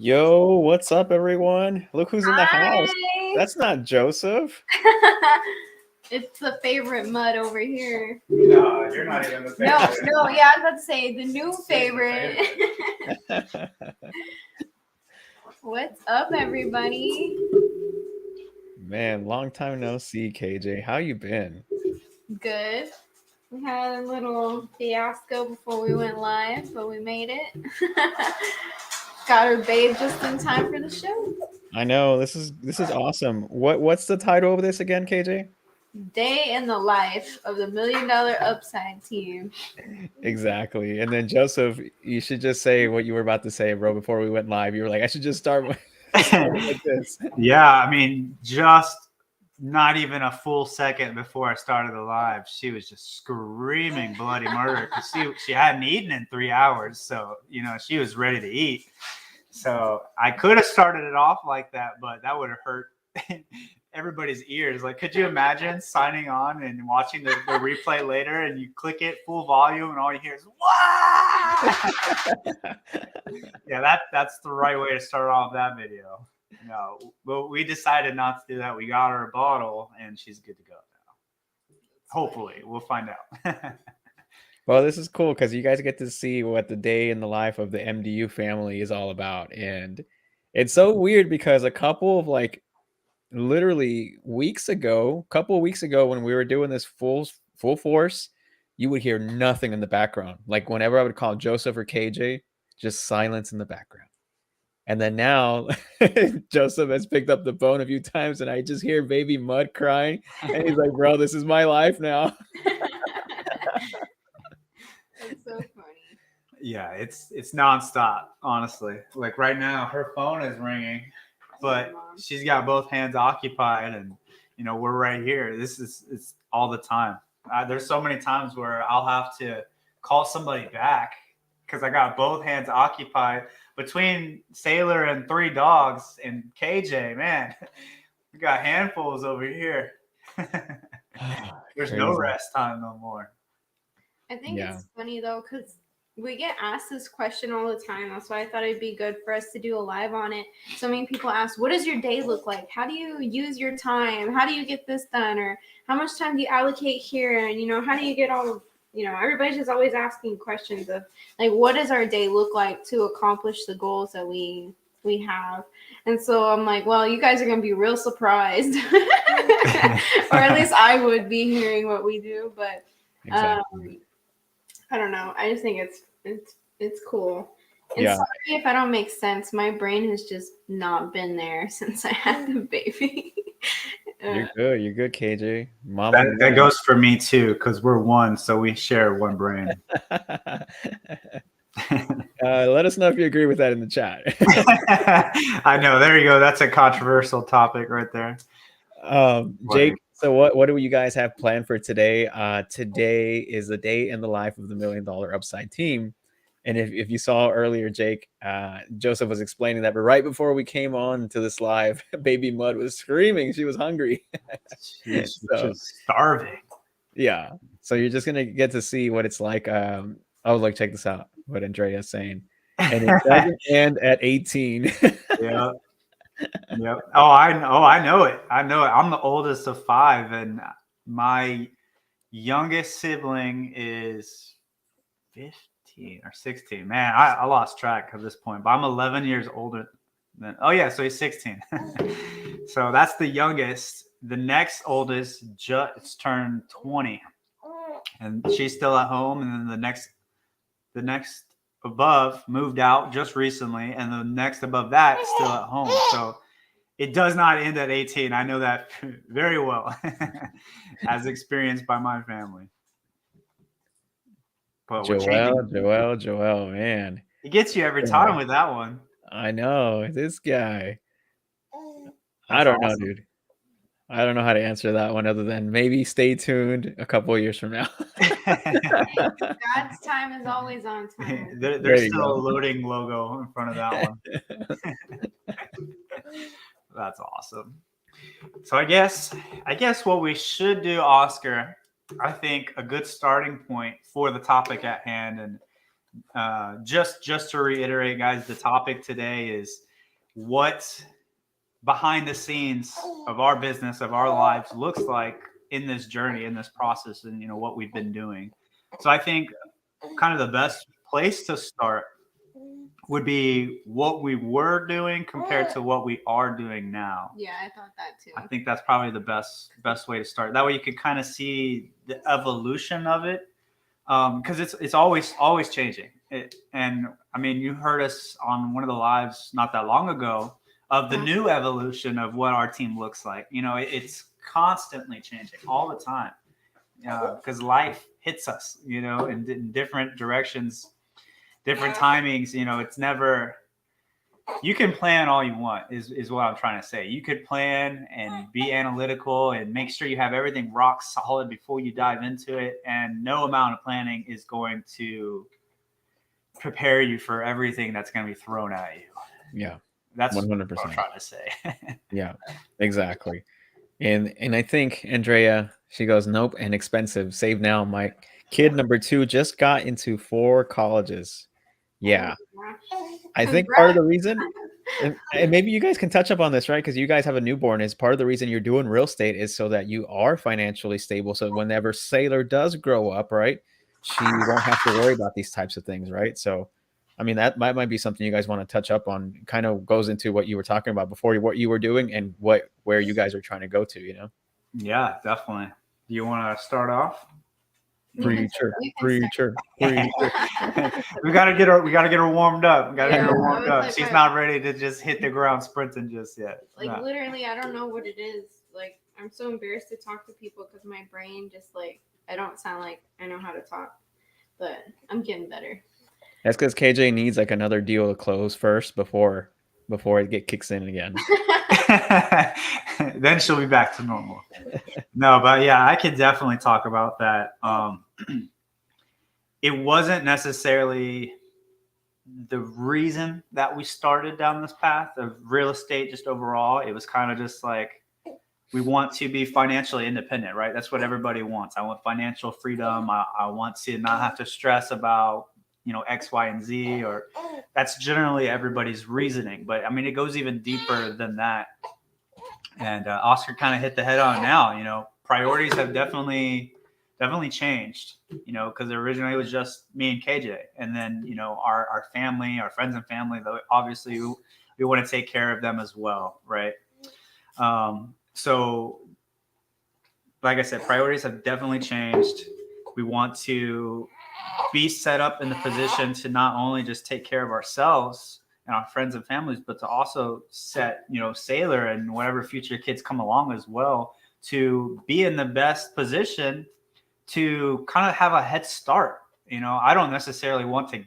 Yo, what's up, everyone? Look who's in the house. Hi. That's not Joseph. It's the favorite mud over here. No, you're not even the No, favorite. no, yeah, I was about to say the new favorite. What's up, everybody? Man, long time no see, KJ. How you been? Good. We had a little fiasco before we went live, but we made it. Got our babe just in time for the show. I know this is awesome. What's the title of this again, KJ? Day in the life of the $1 Million Upside team. Exactly. And then Joseph, you should just say what you were about to say, bro, before we went live. You were like, I should just start like this. Yeah, I mean, just not even a full second before I started the live, she was just screaming bloody murder because she hadn't eaten in 3 hours. So, she was ready to eat. So I could have started it off like that, but that would have hurt everybody's ears. Like, could you imagine signing on and watching the replay later and you click it full volume and all you hear is, "Wow!" Yeah, that's the right way to start off that video. No, but we decided not to do that. We got her a bottle and she's good to go now. Hopefully, we'll find out. Well, this is cool because you guys get to see what the day in the life of the MDU family is all about. And it's so weird because a couple of literally couple of weeks ago when we were doing this full force, you would hear nothing in the background. Like whenever I would call Joseph or KJ, just silence in the background. And then now Joseph has picked up the phone a few times and I just hear baby Mud crying. And he's like, bro, this is my life now. That's so funny. Yeah, it's nonstop, honestly. Like right now, her phone is ringing, but she's got both hands occupied, and we're right here. It's all the time. There's so many times where I'll have to call somebody back because I got both hands occupied between Sailor and 3 dogs and KJ. Man, we got handfuls over here. There's no rest time no more. I think it's funny though, because we get asked this question all the time. That's why I thought it'd be good for us to do a live on it. So many people ask, what does your day look like? How do you use your time? How do you get this done? Or how much time do you allocate here? And, how do you get all of, everybody's just always asking questions of, like, what does our day look like to accomplish the goals that we have? And so I'm like, well, you guys are going to be real surprised. Or at least I would be hearing what we do. But Exactly. I don't know. I just think it's cool. And sorry if I don't make sense. My brain has just not been there since I had the baby. You're good, KJ. Mama, that goes for me too, because we're one, so we share one brain. Let us know if you agree with that in the chat. I know. There you go. That's a controversial topic right there. Jake, so what do you guys have planned for today? Today is the day in the life of the $1 Million Upside team. And if you saw earlier, Jake, Joseph was explaining that, but right before we came on to this live, baby Mud was screaming. She was hungry. She's just starving. Yeah. So you're just going to get to see what it's like. Like, check this out, what Andrea's saying. And it doesn't end at 18. Yeah. Yep. Oh, I know it. I'm the oldest of 5, and my youngest sibling is 15 or 16. Man, I lost track at this point, but I'm 11 years older than. Oh yeah, so he's 16. So that's the youngest. The next oldest just turned 20, and she's still at home. And then the next above moved out just recently, and the next above that is still at home. So it does not end at 18. I know that very well, as experienced by my family. But Joel, man. It gets you every time with that one. I know. This guy. I don't know, dude. I don't know how to answer that one other than maybe stay tuned a couple of years from now. God's time is always on time. There's still a loading logo in front of that one. That's awesome. So I guess what we should do, Oscar, I think a good starting point for the topic at hand, and just to reiterate, guys, the topic today is what behind the scenes of our business, of our lives looks like in this journey, in this process, and what we've been doing. So I think kind of the best place to start would be what we were doing compared to what we are doing now. Yeah, I thought that too. I think that's probably the best way to start. That way you could kind of see the evolution of it, because it's always changing. And I mean, you heard us on one of the lives not that long ago of the new evolution of what our team looks like. It's constantly changing all the time, because life hits us, in different directions, different timings. It's never. You can plan all you want is what I'm trying to say. You could plan and be analytical and make sure you have everything rock solid before you dive into it. And no amount of planning is going to prepare you for everything that's going to be thrown at you. Yeah. That's 100%. what I'm trying to say. Yeah, exactly. And I think Andrea, she goes, nope, and expensive. Save now. My kid number 2 just got into 4 colleges. Yeah. I think part of the reason, and maybe you guys can touch up on this, right? Because you guys have a newborn. Is part of the reason you're doing real estate is so that you are financially stable. So whenever Sailor does grow up, right, she won't have to worry about these types of things, right? So, I mean, that might be something you guys want to touch up on. Kind of goes into what you were talking about before, what you were doing and where you guys are trying to go to. Yeah, definitely. Do you want to start off? Preacher. We gotta get her warmed up. She's not ready to just hit the ground sprinting just yet. Like literally, I don't know what it is. Like I'm so embarrassed to talk to people because my brain just like I don't sound like I know how to talk, but I'm getting better. That's because KJ needs like another deal to close first before it kicks in again. Then she'll be back to normal. No, but yeah, I could definitely talk about that. It wasn't necessarily the reason that we started down this path of real estate just overall. It was kind of just like we want to be financially independent, right? That's what everybody wants. I want financial freedom. I want to not have to stress about X, Y, and Z, or that's generally everybody's reasoning. But I mean, it goes even deeper than that. And Oscar kind of hit the head on now. Priorities have definitely changed, because originally it was just me and KJ, and then our family, our friends and family, though obviously we want to take care of them as well, right? So like I said, priorities have definitely changed. We want to be set up in the position to not only just take care of ourselves and our friends and families, but to also set, Sailor and whatever future kids come along as well, to be in the best position to kind of have a head start. I don't necessarily want to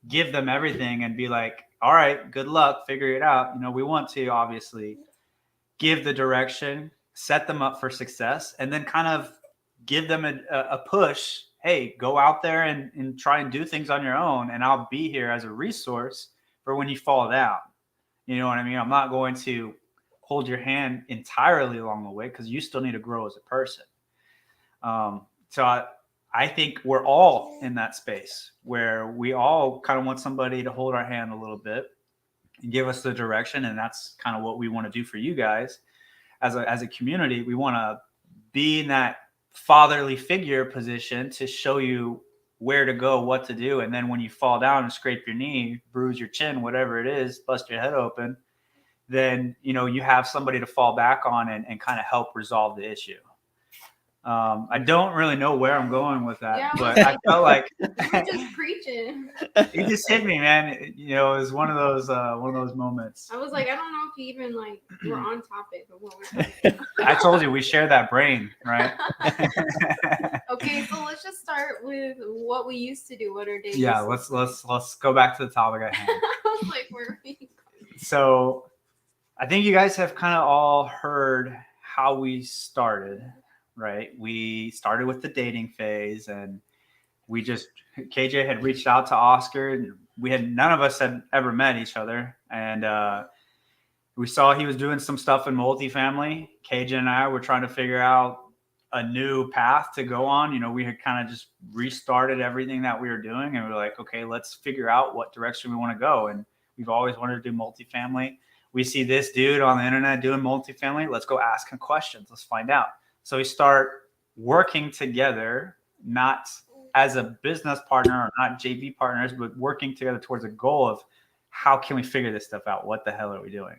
give them everything and be like, all right, good luck, figure it out. We want to obviously give the direction, set them up for success, and then kind of give them a push. Hey, go out there and try and do things on your own, and I'll be here as a resource for when you fall down. You know what I mean? I'm not going to hold your hand entirely along the way because you still need to grow as a person. So I think we're all in that space where we all kind of want somebody to hold our hand a little bit and give us the direction. And that's kind of what we want to do for you guys as a community. We want to be in that fatherly figure position to show you where to go, what to do. And then when you fall down and scrape your knee, bruise your chin, whatever it is, bust your head open, then, you have somebody to fall back on and kind of help resolve the issue. I don't really know where I'm going with that, but I felt like just preaching. It just hit me, man. It was one of those moments. I was like, I don't know if you even we're on topic of what we're talking about. I told you we share that brain, right? Okay, so let's just start with what we used to do. What our days? Yeah, let's go back to the topic at hand. I was like, where are we going? So, I think you guys have kind of all heard how we started, right? We started with the dating phase, and KJ had reached out to Oscar, and none of us had ever met each other. And we saw he was doing some stuff in multifamily. KJ and I were trying to figure out a new path to go on. We had kind of just restarted everything that we were doing, and we were like, okay, let's figure out what direction we want to go. And we've always wanted to do multifamily. we see this dude on the internet doing multifamily. Let's go ask him questions. Let's find out. So we start working together, not as a business partner or not JV partners, but working together towards a goal of how can we figure this stuff out? What the hell are we doing?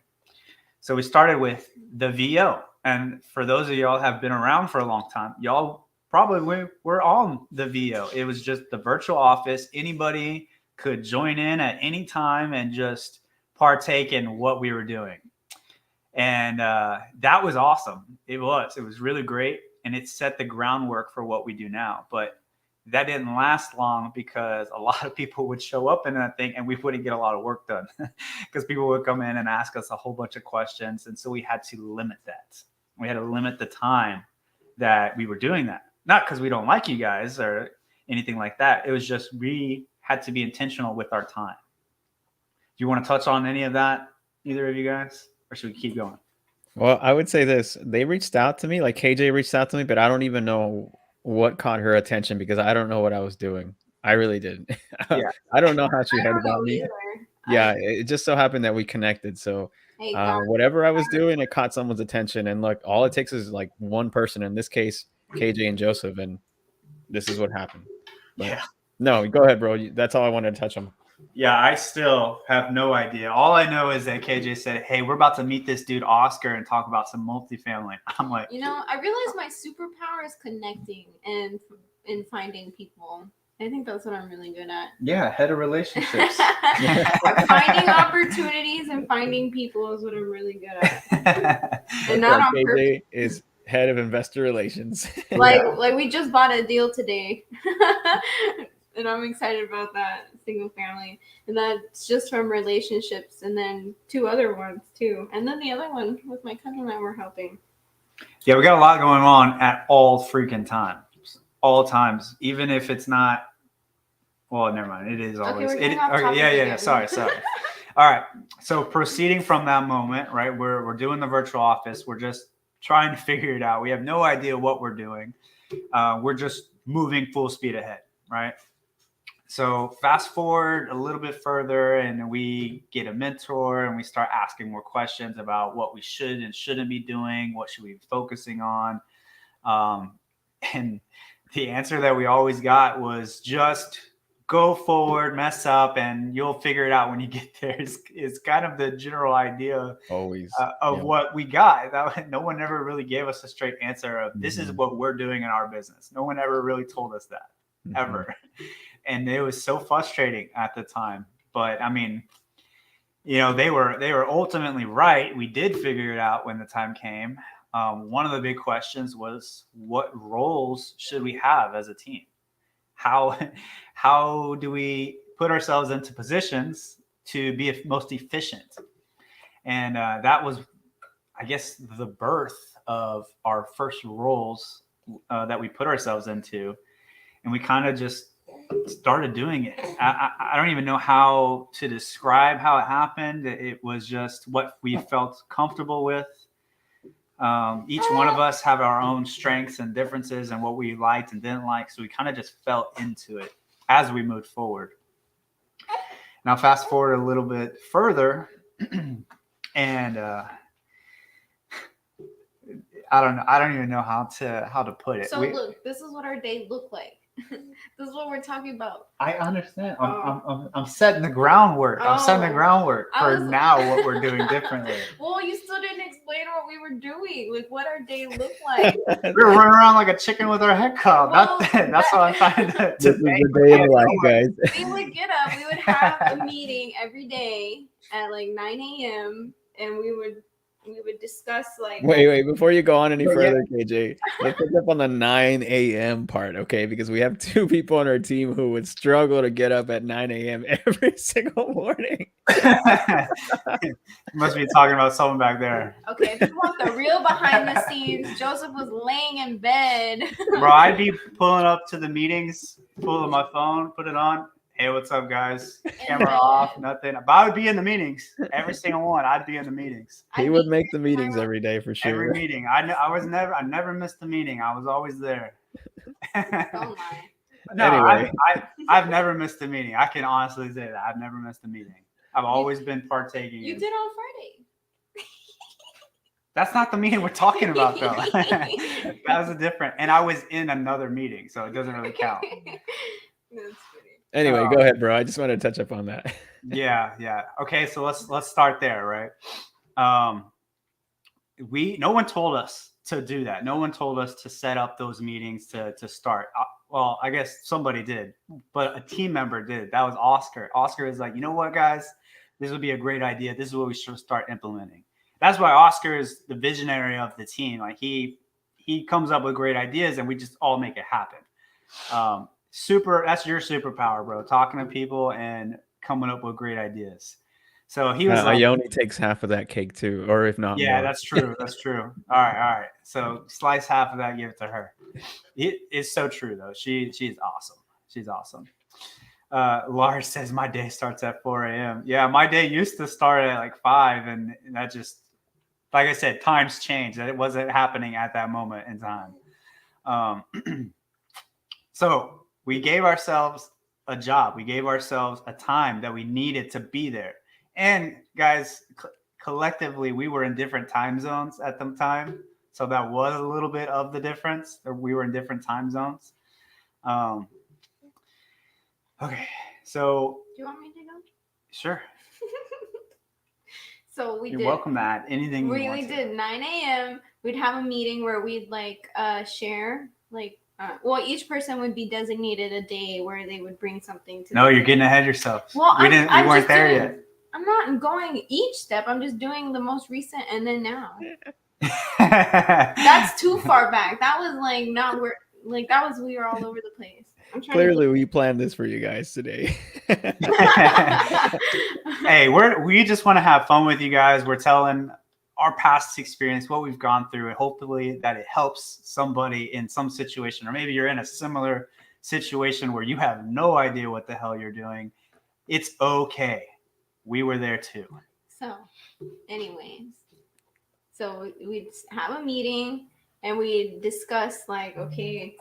So we started with the VO. And for those of y'all have been around for a long time, y'all probably were on the VO. It was just the virtual office. Anybody could join in at any time and just partake in what we were doing. And that was awesome. It was really great. And it set the groundwork for what we do now. But that didn't last long because a lot of people would show up in that thing and we wouldn't get a lot of work done because people would come in and ask us a whole bunch of questions. And so we had to limit that. We had to limit the time that we were doing that. Not because we don't like you guys or anything like that. It was just we had to be intentional with our time. Do you want to touch on any of that, either of you guys? Or should we keep going? Well, I would say this. They reached out to me, like KJ reached out to me, but I don't even know what caught her attention because I don't know what I was doing. I really didn't. Yeah. I don't know how she I heard don't about know me. either. Yeah, it just so happened that we connected. So Hey, God. whatever I was doing, it caught someone's attention. And look, all it takes is like one person, in this case, KJ and Joseph, and this is what happened. But Yeah. no, go ahead, bro. That's all I wanted to touch on. Yeah, I still have no idea. All I know is that KJ said, "Hey, we're about to meet this dude Oscar and talk about some multifamily." I'm like, You know, I realize my superpower is connecting and finding people. I think that's what I'm really good at. yeah, head of relationships. Finding opportunities and finding people is what I'm really good at. And not on purpose. KJ is head of investor relations. Like we just bought a deal today. And I'm excited about that, single family. And that's just from relationships, and then 2 other ones too. And then the other one with my cousin that we're helping. Yeah, we got a lot going on at all freaking times. All times. Even if it's not, well, never mind. It is always. Okay, yeah. Sorry. All right. So proceeding from that moment, right? We're doing the virtual office. We're just trying to figure it out. We have no idea what we're doing. We're just moving full speed ahead, right? So fast forward a little bit further and we get a mentor and we start asking more questions about what we should and shouldn't be doing. What should we be focusing on? And the answer that we always got was just go forward, mess up, and you'll figure it out when you get there. Is kind of the general idea Always of what we got. No one ever really gave us a straight answer of this is Mhm. what we're doing in our business. No one ever really told us that ever. And it was so frustrating at the time. But I mean, you know, they were ultimately right. We did figure it out when the time came. One of the big questions was, what roles should we have as a team? How do we put ourselves into positions to be most efficient? And that was, I guess, the birth of our first roles that we put ourselves into. And we kind of just started doing it. I don't even know how to describe how it happened. It was just what we felt comfortable with. Each one of us have our own strengths and differences and what we liked and didn't like. So we kind of just fell into it as we moved forward. Now, fast forward a little bit further, and I don't even know how to put it. So look, this is what our day looked like. This is what we're talking about. I understand. I'm setting the groundwork. I'm setting the groundwork for now what we're doing differently. Well, you still didn't explain what we were doing, like what our day looked like. We were running around like a chicken with our head cut off. That's what I'm trying to This is the day in life, guys. We would get up. We would have a meeting every day at like 9 a.m. and we would discuss like. Wait, before you go on any further, KJ, let's pick up on the 9 a.m. part, okay? Because we have 2 people on our team who would struggle to get up at 9 a.m. every single morning. You must be talking about someone back there. Okay, if you want the real behind the scenes, Joseph was laying in bed. Bro, I'd be pulling up to the meetings, pulling my phone, put it on. Hey, what's up, guys? Camera off, nothing. But I would be in the meetings. Every single one, I'd be in the meetings. He would make the meetings every day for sure. Every meeting. I never missed a meeting. I was always there. Oh my. No, anyway. I've never missed a meeting. I can honestly say that. I've never missed a meeting. I've always been partaking. You did on Friday. That's not the meeting we're talking about, though. That was a different, and I was in another meeting, so it doesn't really count. That's funny. Anyway, go ahead, bro. I just wanted to touch up on that. Yeah. Okay, so let's start there, right? No one told us to do that. No one told us to set up those meetings to start. Well, I guess somebody did, but a team member did. That was Oscar. Oscar is like, you know what, guys, this would be a great idea. This is what we should start implementing. That's why Oscar is the visionary of the team. Like he comes up with great ideas, and we just all make it happen. That's your superpower, bro. Talking to people and coming up with great ideas. So he was like, Ione takes half of that cake too, or if not yeah, more. that's true. That's true. All right. So slice half of that, give it to her. It's so true though. She's awesome. She's awesome. Lars says my day starts at 4 a.m. Yeah, my day used to start at like 5, and that just, like I said, times changed. That it wasn't happening at that moment in time. So we gave ourselves a job. We gave ourselves a time that we needed to be there. And guys, collectively, we were in different time zones at the time. So that was a little bit of the difference. We were in different time zones. Okay, so. Do you want me to go? Sure. So You're welcome to add anything you want to. We did 9 a.m. We'd have a meeting where we'd share well, each person would be designated a day where they would bring something to. No, you're getting ahead of yourself. Well, we weren't there yet. I'm not going each step. I'm just doing the most recent and then now. That's too far back. That was we were all over the place. Clearly, we planned this for you guys today. Hey, we just want to have fun with you guys. We're telling our past experience, what we've gone through, and hopefully that it helps somebody in some situation, or maybe you're in a similar situation where you have no idea what the hell you're doing. It's okay. We were there too. So, anyways, we'd have a meeting and we'd discuss okay,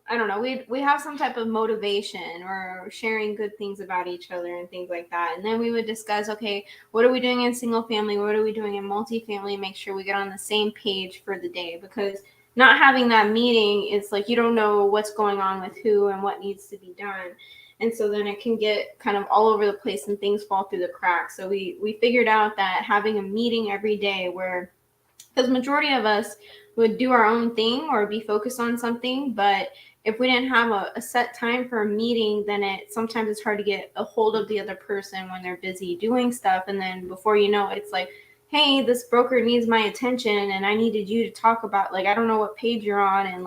I don't know, we have some type of motivation or sharing good things about each other and things like that. And then we would discuss, okay, what are we doing in single family? What are we doing in multifamily? Make sure we get on the same page for the day, because not having that meeting is you don't know what's going on with who and what needs to be done. And so then it can get kind of all over the place and things fall through the cracks. So we figured out that having a meeting every day because majority of us would do our own thing or be focused on something, but if we didn't have a set time for a meeting, then sometimes it's hard to get a hold of the other person when they're busy doing stuff. And then before you know it, it's like, hey, this broker needs my attention and I needed you to talk about, I don't know what page you're on. And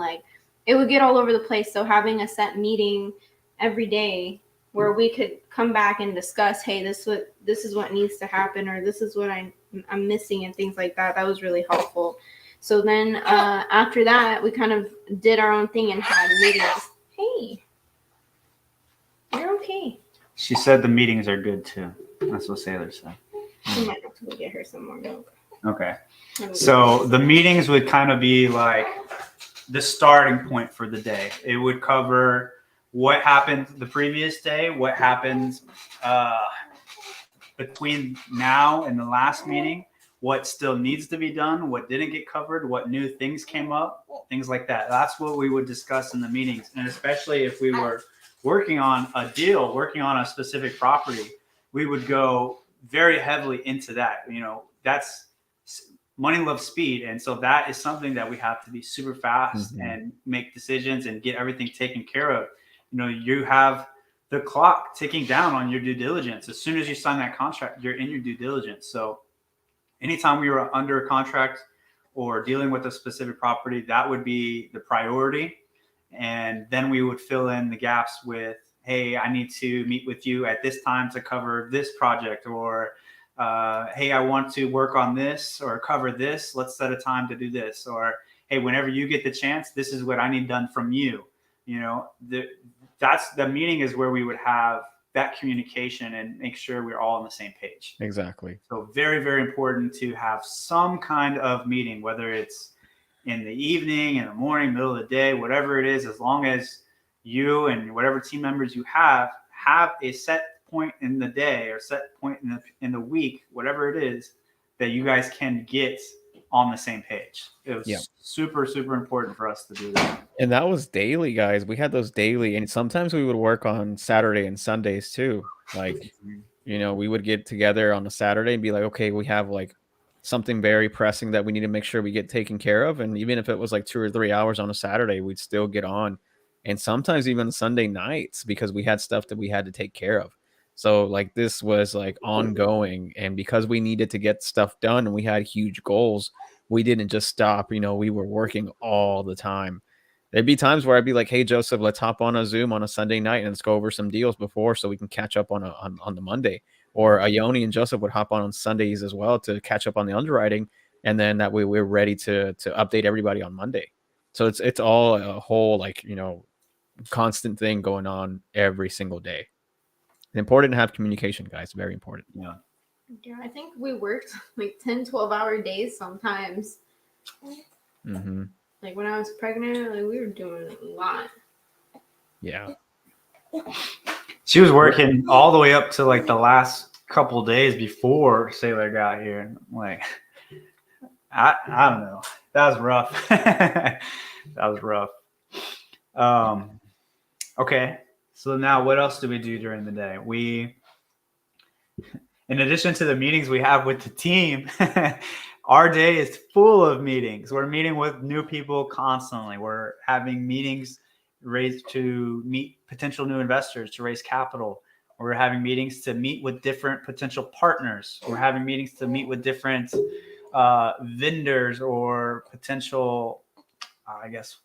it would get all over the place. So having a set meeting every day where we could come back and discuss, hey, this is what needs to happen, or this is what I'm missing and things like that. That was really helpful. So then after that, we kind of did our own thing and had meetings. Hey, you're okay. She said the meetings are good too. That's what Sailor said. We might have to go get her some more milk. Okay. So the meetings would kind of be like the starting point for the day. It would cover what happened the previous day, what happened between now and the last meeting, what still needs to be done, what didn't get covered, what new things came up, things like that. That's what we would discuss in the meetings. And especially if we were working on a deal, working on a specific property, we would go very heavily into that. That's money loves speed. And so that is something that we have to be super fast and make decisions and get everything taken care of. You have the clock ticking down on your due diligence. As soon as you sign that contract, you're in your due diligence. So anytime we were under a contract or dealing with a specific property, that would be the priority. And then we would fill in the gaps with, hey, I need to meet with you at this time to cover this project, or hey, I want to work on this or cover this. Let's set a time to do this. Or, hey, whenever you get the chance, this is what I need done from you. That's the meeting is where we would have that communication and make sure we're all on the same page. Exactly. So very, very important to have some kind of meeting, whether it's in the evening, in the morning, middle of the day, whatever it is, as long as you and whatever team members you have a set point in the day or set point in the week, whatever it is, that you guys can get on the same page. It was Yeah. super, super important for us to do that. And that was daily, guys. We had those daily, and sometimes we would work on Saturday and Sundays too. Like, we would get together on a Saturday and be like, okay, we have like something very pressing that we need to make sure we get taken care of. And even if it was like 2 or 3 hours on a Saturday, we'd still get on. And sometimes even Sunday nights because we had stuff that we had to take care of. So like this was like ongoing. And because we needed to get stuff done and we had huge goals, we didn't just stop. We were working all the time. There'd be times where I'd be like, "Hey, Joseph, let's hop on a Zoom on a Sunday night and let's go over some deals before so we can catch up on the Monday." Or Ione and Joseph would hop on Sundays as well to catch up on the underwriting, and then that way we're ready to update everybody on Monday. So it's all a whole like constant thing going on every single day. Important to have communication, guys. Very important. Yeah. Yeah, I think we worked like 10, 12-hour days sometimes. Mm-hmm. Like when I was pregnant, like we were doing a lot. Yeah. She was working all the way up to like the last couple of days before Sailor got here. Like, I don't know. That was rough. That was rough. Okay. So now what else do we do during the day? In addition to the meetings we have with the team, our day is full of meetings. We're meeting with new people constantly. We're having meetings raised to meet potential new investors to raise capital. We're having meetings to meet with different potential partners. We're having meetings to meet with different vendors or potential, I guess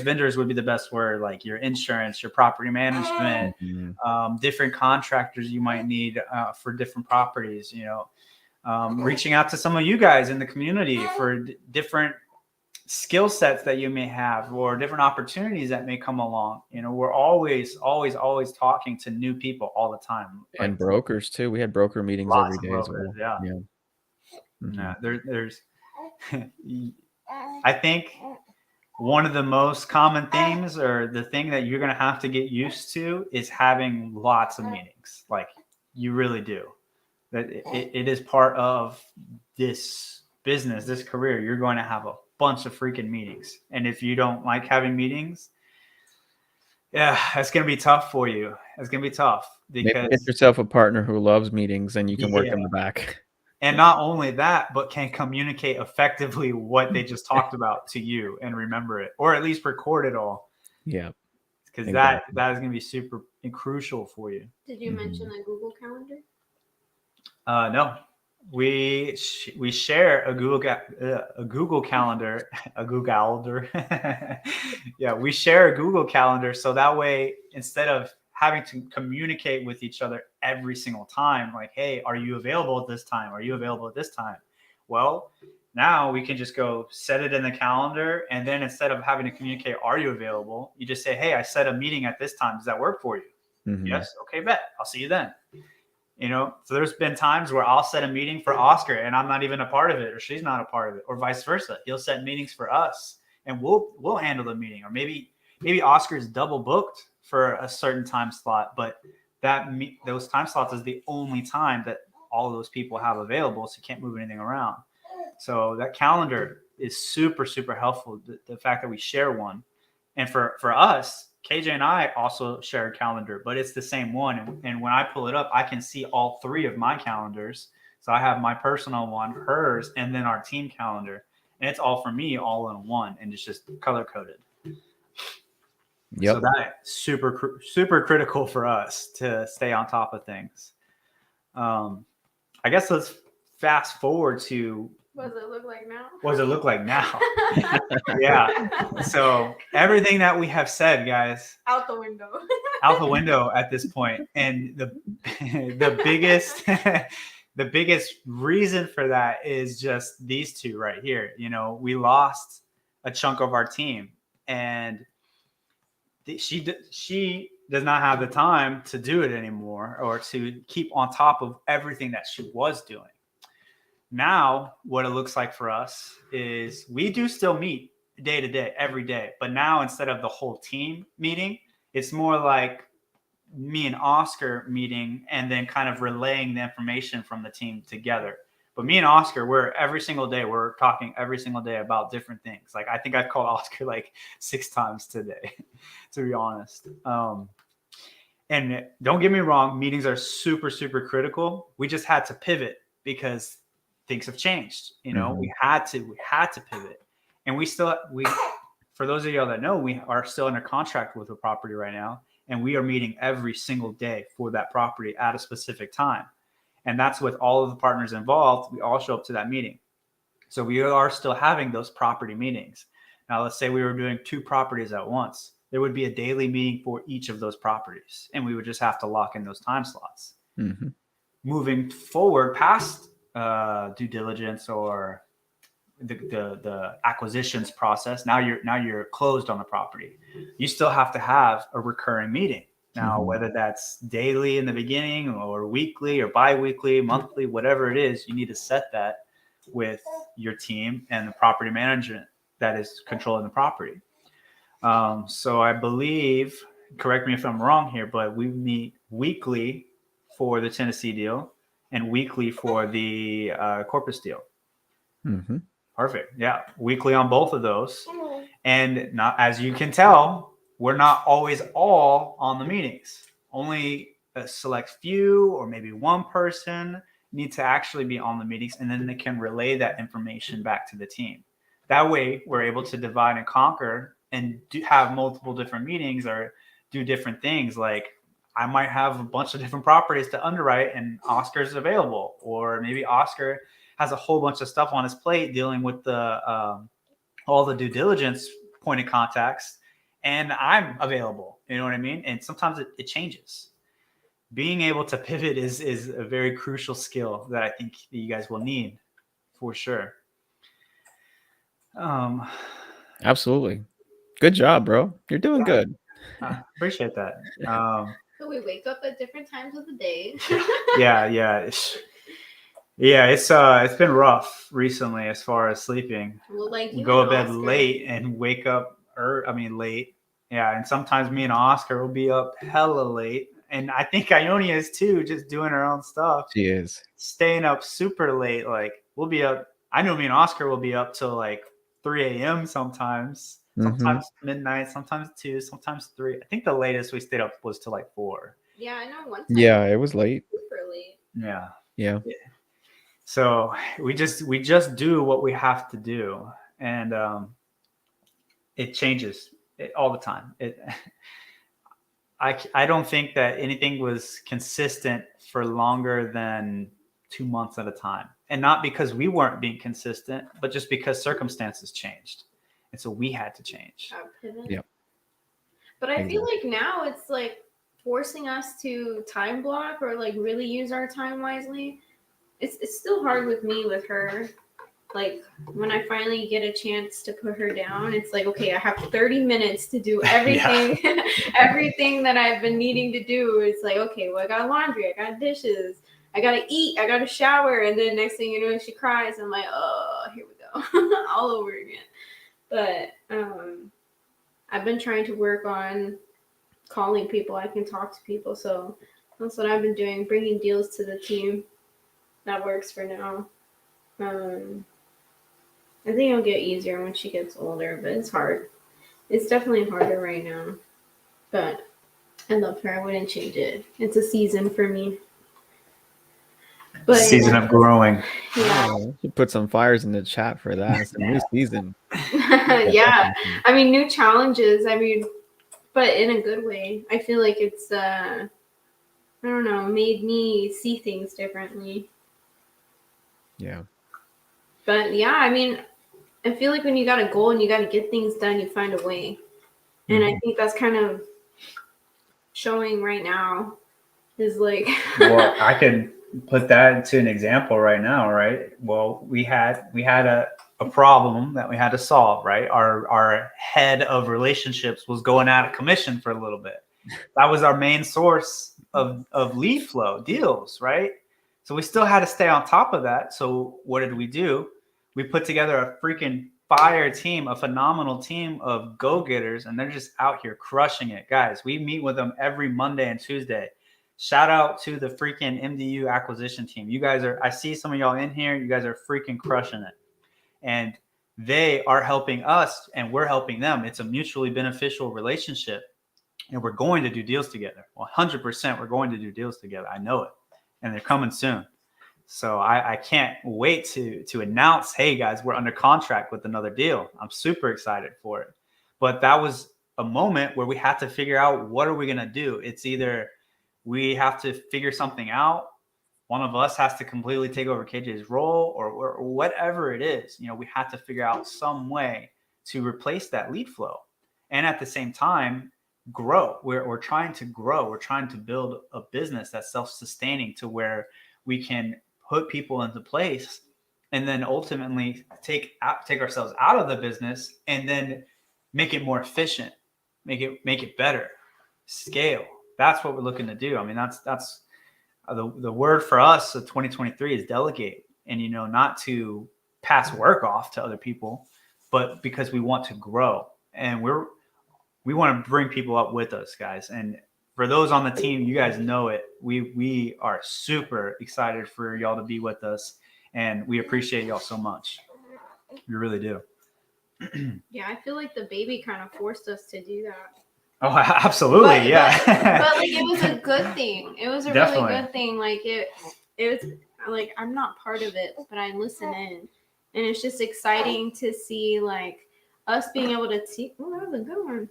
vendors would be the best word, like your insurance, your property management, different contractors you might need for different properties, reaching out to some of you guys in the community for different skill sets that you may have or different opportunities that may come along. We're always talking to new people all the time. And like, brokers too. We had broker meetings every day as well. Yeah. Mm-hmm. Yeah. There's I think one of the most common themes or the thing that you're going to have to get used to is having lots of meetings. Like you really do. That it is part of this business, this career. You're going to have a bunch of freaking meetings. And if you don't like having meetings, yeah, it's going to be tough for you. It's going to be tough because maybe get yourself a partner who loves meetings and you can work in the back. And not only that, but can communicate effectively what they just talked about to you and remember it, or at least record it all. Yeah. Because that is going to be super crucial for you. Did you mention a Google Calendar? No. We share a Google Calendar, a Google Calendar. Yeah, we share a Google Calendar. So that way, instead of having to communicate with each other every single time, like, hey, are you available at this time? Are you available at this time? Well, now we can just go set it in the calendar. And then instead of having to communicate, are you available? You just say, hey, I set a meeting at this time. Does that work for you? Mm-hmm. Yes. Okay, bet. I'll see you then. So there's been times where I'll set a meeting for Oscar and I'm not even a part of it, or she's not a part of it, or vice versa. He'll set meetings for us and we'll handle the meeting. Or maybe Oscar's double booked for a certain time slot, but those time slots is the only time that all of those people have available, so you can't move anything around. So that calendar is super, super helpful. The fact that we share one, and for us, KJ and I also share a calendar, but it's the same one. And when I pull it up, I can see all three of my calendars. So I have my personal one, hers, and then our team calendar, and it's all for me, all in one, and it's just color coded. Yep. So that's super, super critical for us to stay on top of things. I guess let's fast forward to what does it look like now? What does it look like now? Yeah. So everything that we have said, guys, out the window. Out the window at this point. And the biggest reason for that is just these two right here. We lost a chunk of our team, and she does not have the time to do it anymore or to keep on top of everything that she was doing. Now, what it looks like for us is we do still meet day to day, every day. But now, instead of the whole team meeting, it's more like me and Oscar meeting and then kind of relaying the information from the team together. But me and Oscar, we're every single day, we're talking every single day about different things. Like I think I've called Oscar like 6 times today, to be honest. And don't get me wrong, meetings are super, super critical. We just had to pivot because things have changed. You know, we had to pivot. And we for those of y'all that know, we are still under contract with a property right now. And we are meeting every single day for that property at a specific time. And that's with all of the partners involved. We all show up to that meeting. So we are still having those property meetings. Now, let's say we were doing 2 properties at once. There would be a daily meeting for each of those properties, and we would just have to lock in those time slots. Moving forward past due diligence or the acquisitions process, now you're closed on the property. You still have to have a recurring meeting. Now, whether that's daily in the beginning or weekly or bi-weekly, monthly, whatever it is, you need to set that with your team and the property management that is controlling the property. So I believe, correct me if I'm wrong here, but we meet weekly for the Tennessee deal and weekly for the Corpus deal. Perfect. Yeah. Weekly on both of those. And not, as you can tell, we're not always all on the meetings. Only a select few or maybe one person need to actually be on the meetings, and then they can relay that information back to the team. That way we're able to divide and conquer and have multiple different meetings or do different things. Like I might have a bunch of different properties to underwrite and Oscar's available, or maybe Oscar has a whole bunch of stuff on his plate dealing with the all the due diligence point of contacts, and I'm available. You know what I mean? And sometimes it changes. Being able to pivot is a very crucial skill that I think that you guys will need for sure. Absolutely. Good job, bro. You're doing good. Appreciate that. So we wake up at different times of the day. Yeah. It's been rough recently as far as sleeping. Well, like we go to bed late and wake up late. Yeah, and sometimes me and Oscar will be up hella late. And I think Ionia is too, just doing her own stuff. She is. Staying up super late. Like we'll be up. I know me and Oscar will be up till like 3 a.m. sometimes. Sometimes midnight, sometimes 2, sometimes 3. I think the latest we stayed up was till like 4. Yeah, I know one time. Yeah, it was late. Super late. Yeah. So we just do what we have to do, and it changes all the time. I don't think that anything was consistent for longer than 2 months at a time, and not because we weren't being consistent, but just because circumstances changed, and so we had to change. Yeah. But I feel like now it's like forcing us to time block or like really use our time wisely. It's still hard with me with her. Like when I finally get a chance to put her down, it's like, okay, I have 30 minutes to do everything, everything that I've been needing to do. It's like, okay, well, I got laundry, I got dishes, I got to eat, I got to shower. And then next thing you know, she cries. I'm like, oh, here we go. All over again. But I've been trying to work on calling people. I can talk to people. So that's what I've been doing, bringing deals to the team. That works for now. I think it'll get easier when she gets older, but it's hard. It's definitely harder right now. But I love her. I wouldn't change it. It's a season for me. But season of growing. Yeah. You put some fires in the chat for that. It's a new season. Yeah. I mean, new challenges. I mean, but in a good way. I feel like it's, I don't know, made me see things differently. Yeah. But yeah, I mean, I feel like when you got a goal and you got to get things done, you find a way. And I think that's kind of showing right now is like. Well, I can put that into an example right now, right? Well, we had a problem that we had to solve, right? Our head of relationships was going out of commission for a little bit. That was our main source of lead flow deals, right? So we still had to stay on top of that. So what did we do? We put together a freaking fire team, a phenomenal team of go-getters, and they're just out here crushing it. Guys, we meet with them every Monday and Tuesday. Shout out to the freaking MDU acquisition team. You guys are, I see some of y'all in here. You guys are freaking crushing it. And they are helping us and we're helping them. It's a mutually beneficial relationship. And we're going to do deals together. 100% we're going to do deals together. I know it. And they're coming soon. So I can't wait to announce, hey guys, we're under contract with another deal. I'm super excited for it. But that was a moment where we had to figure out, what are we going to do? It's either we have to figure something out, one of us has to completely take over KJ's role, or whatever it is. You know, we had to figure out some way to replace that lead flow. And at the same time, grow. We're trying to grow. We're trying to build a business that's self-sustaining to where we can put people into place and then ultimately take ourselves out of the business and then make it more efficient, make it better, scale. That's what we're looking to do. I mean, that's the word for us of 2023 is delegate, and, you know, not to pass work off to other people, but because we want to grow and we want to bring people up with us, guys. And for those on the team, you guys know it. We are super excited for y'all to be with us, and we appreciate y'all so much. We really do. Yeah, I feel like the baby kind of forced us to do that. Oh, absolutely, yeah. But like, it was a good thing. It was a Definitely. really good thing. Like it was like, I'm not part of it, but I listen in, and it's just exciting to see like us being able to teach. Oh, that was a good one.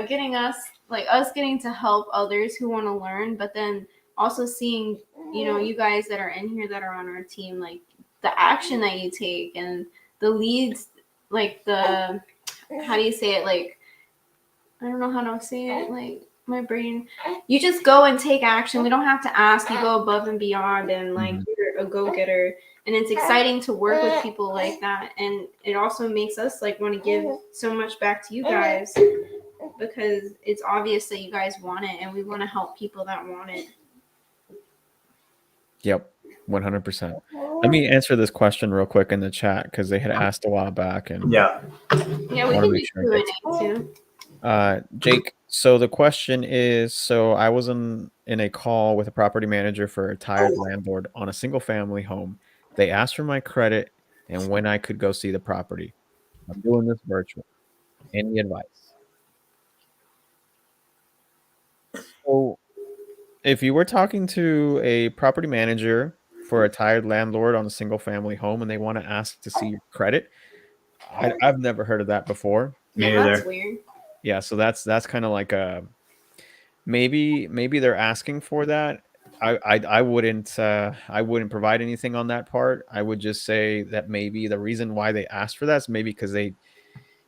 Getting to help others who want to learn, but then also seeing, you know, you guys that are in here that are on our team, like the action that you take and the leads, like the, how do you say it? Like, I don't know how to say it. Like, my brain, you just go and take action. We don't have to ask. You go above and beyond, and like, you're a go-getter. And it's exciting to work with people like that. And it also makes us like want to give so much back to you guys, because it's obvious that you guys want it, and we want to help people that want it. Yep, 100%. Let me answer this question real quick in the chat, because they had asked a while back, and Yeah, we can do Q&A too. Jake, so the question is, so I was in a call with a property manager for a tired landlord on a single family home. They asked for my credit and when I could go see the property. I'm doing this virtual. Any advice? So if you were talking to a property manager for a tired landlord on a single family home and they want to ask to see your credit, I've never heard of that before. me That's either. weird. Yeah, so that's kind of like a maybe they're asking for that. I wouldn't provide anything on that part. I would just say that maybe the reason why they asked for that is maybe because I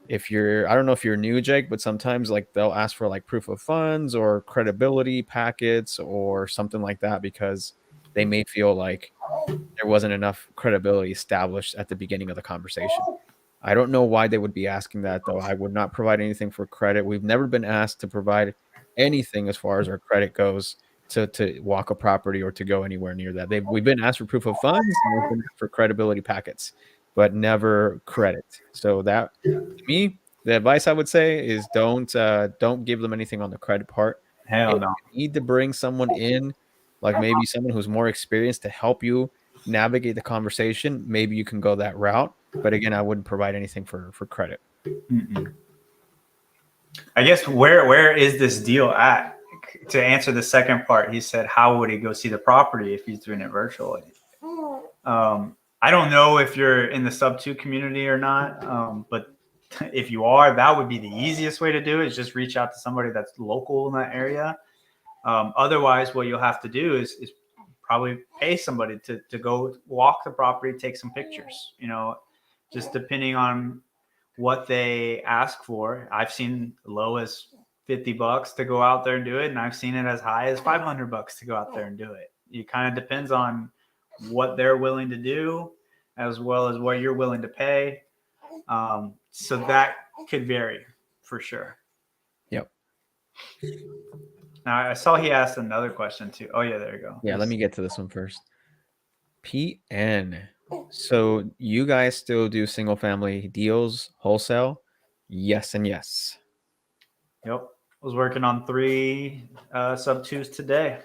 don't know if you're new, Jake, but sometimes like they'll ask for like proof of funds or credibility packets or something like that, because they may feel like there wasn't enough credibility established at the beginning of the conversation. I don't know why they would be asking that, though. I would not provide anything for credit. We've never been asked to provide anything as far as our credit goes to walk a property or to go anywhere near that. We've been asked for proof of funds and we've been asked for credibility packets, but never credit. So that, to me, the advice I would say is don't give them anything on the credit part. Hell If no. you need to bring someone in, like maybe someone who's more experienced to help you navigate the conversation, maybe you can go that route. But again, I wouldn't provide anything for credit. Mm-mm. I guess where is this deal at? To answer the second part, he said, how would he go see the property if he's doing it virtually? I don't know if you're in the sub 2 community or not, but if you are, that would be the easiest way to do it, is just reach out to somebody that's local in that area. Otherwise, what you'll have to do is probably pay somebody to go walk the property, take some pictures, you know, just depending on what they ask for. I've seen low as $50 to go out there and do it, and I've seen it as high as $500 to go out there and do it. It kind of depends on what they're willing to do, as well as what you're willing to pay. So that could vary for sure. Yep. Now I saw he asked another question too. Oh yeah, there you go. Yeah, let me get to this one first. PN. So you guys still do single family deals wholesale? Yes and yes. Yep. Was working on 3 sub 2s today.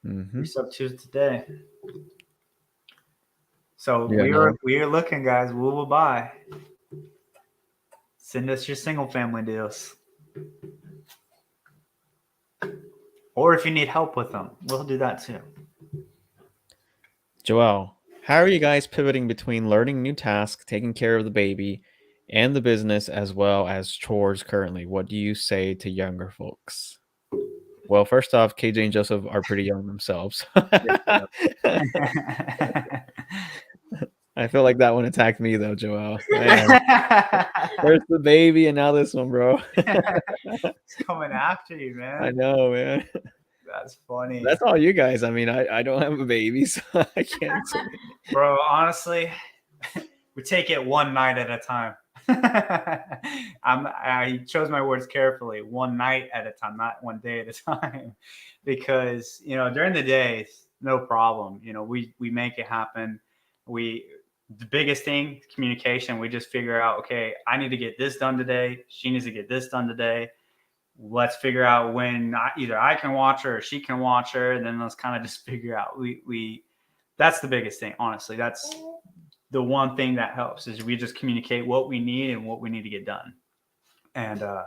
Mm-hmm. 3 sub 2s today. So Yeah, no. we are looking, guys. We will buy. Send us your single family deals. Or if you need help with them, we'll do that too. Joel, how are you guys pivoting between learning new tasks, taking care of the baby, and the business as well as chores currently? What do you say to younger folks? Well, first off, KJ and Joseph are pretty young themselves. I feel like that one attacked me though, Joel. Man, first the baby and now this one, bro. It's coming after you, I man. know, man. That's funny. That's all you guys. I mean, I don't have a baby, so I can't say. Bro, honestly, we take it one night at a time. I chose my words carefully. One night at a time, not one day at a time, because during the day, no problem. We make it happen. The biggest thing, communication. We just figure out, okay, I need to get this done today. She needs to get this done today. Let's figure out when either I can watch her or she can watch her, and then let's kind of just figure out. We that's the biggest thing, honestly. That's the one thing that helps is we just communicate what we need and what we need to get done. And the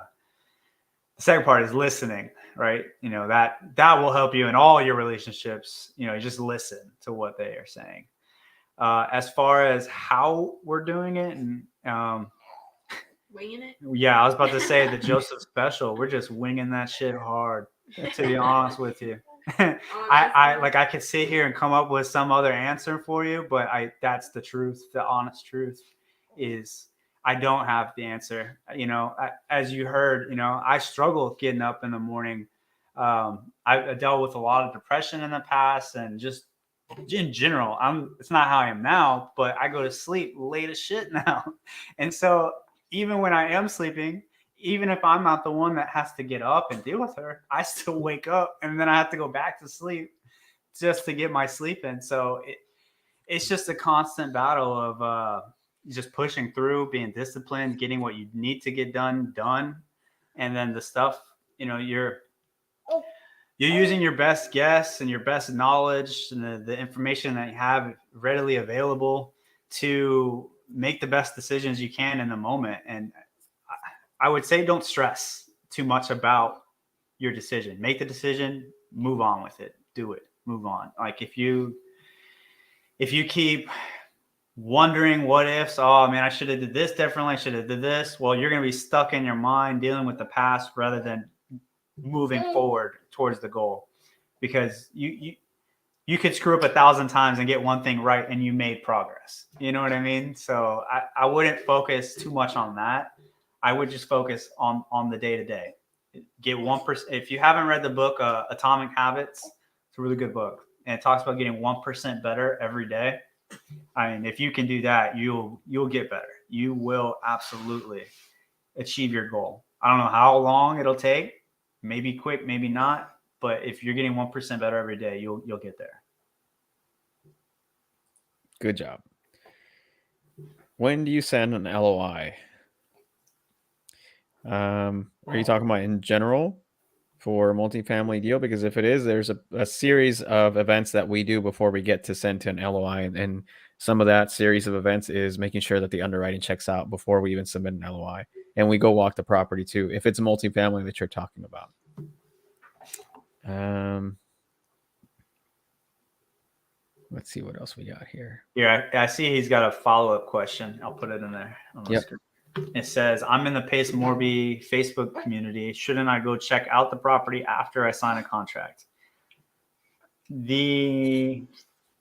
second part is listening, right? That will help you in all your relationships. You just listen to what they are saying. As far as how we're doing it, and winging it. Yeah, I was about to say the Joseph special. We're just winging that shit hard. To be honest with you, I could sit here and come up with some other answer for you, but that's the truth. The honest truth is I don't have the answer. As you heard, I struggle with getting up in the morning. I dealt with a lot of depression in the past, and just in general, it's not how I am now, but I go to sleep late as shit now. And so even when I am sleeping, even if I'm not the one that has to get up and deal with her, I still wake up and then I have to go back to sleep just to get my sleep in. So it's just a constant battle of just pushing through, being disciplined, getting what you need to get done. And then the stuff, you're using your best guess and your best knowledge and the information that you have readily available to make the best decisions you can in the moment. And I would say don't stress too much about your decision. Make the decision, move on with it, do it, move on. Like if you keep wondering what ifs, oh man, I should have did this differently, I should have did this. Well, you're going to be stuck in your mind dealing with the past rather than moving forward towards the goal. Because you could screw up 1,000 times and get one thing right and you made progress. You know what I mean? So I wouldn't focus too much on that. I would just focus on the day-to-day. Get 1%. If you haven't read the book Atomic Habits, it's a really good book. And it talks about getting 1% better every day. I mean, if you can do that, you'll get better. You will absolutely achieve your goal. I don't know how long it'll take. Maybe quick, maybe not. But if you're getting 1% better every day, you'll get there. Good job. When do you send an LOI? Are you talking about in general for a multifamily deal? Because if it is, there's a series of events that we do before we get to send to an LOI. And some of that series of events is making sure that the underwriting checks out before we even submit an LOI. And we go walk the property too, if it's a multifamily that you're talking about. Let's see what else we got here. Yeah, I see he's got a follow-up question. I'll put it in there. Yep. It says, I'm in the Pace Morby Facebook community. Shouldn't I go check out the property after I sign a contract? The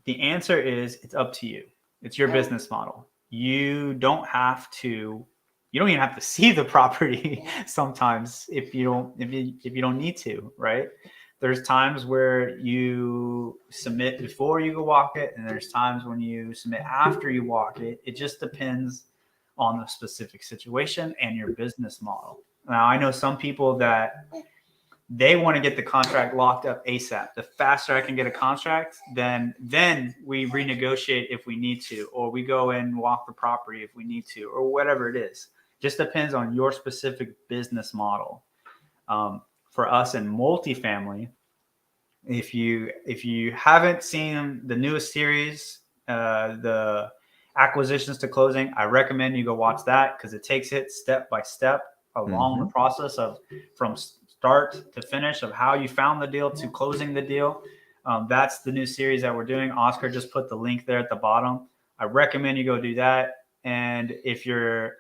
answer is it's up to you. It's your business model. You don't even have to see the property sometimes if you don't need to, right? There's times where you submit before you go walk it, and there's times when you submit after you walk it. It just depends on the specific situation and your business model. Now, I know some people that they want to get the contract locked up ASAP. The faster I can get a contract, then we renegotiate if we need to, or we go and walk the property if we need to, or whatever it is. Just depends on your specific business model. For us in multifamily, if you haven't seen the newest series, the acquisitions to closing, I recommend you go watch that because it takes it step by step along the process of from start to finish of how you found the deal to closing the deal. That's the new series that we're doing. Oscar just put the link there at the bottom. I recommend you go do that. And if you're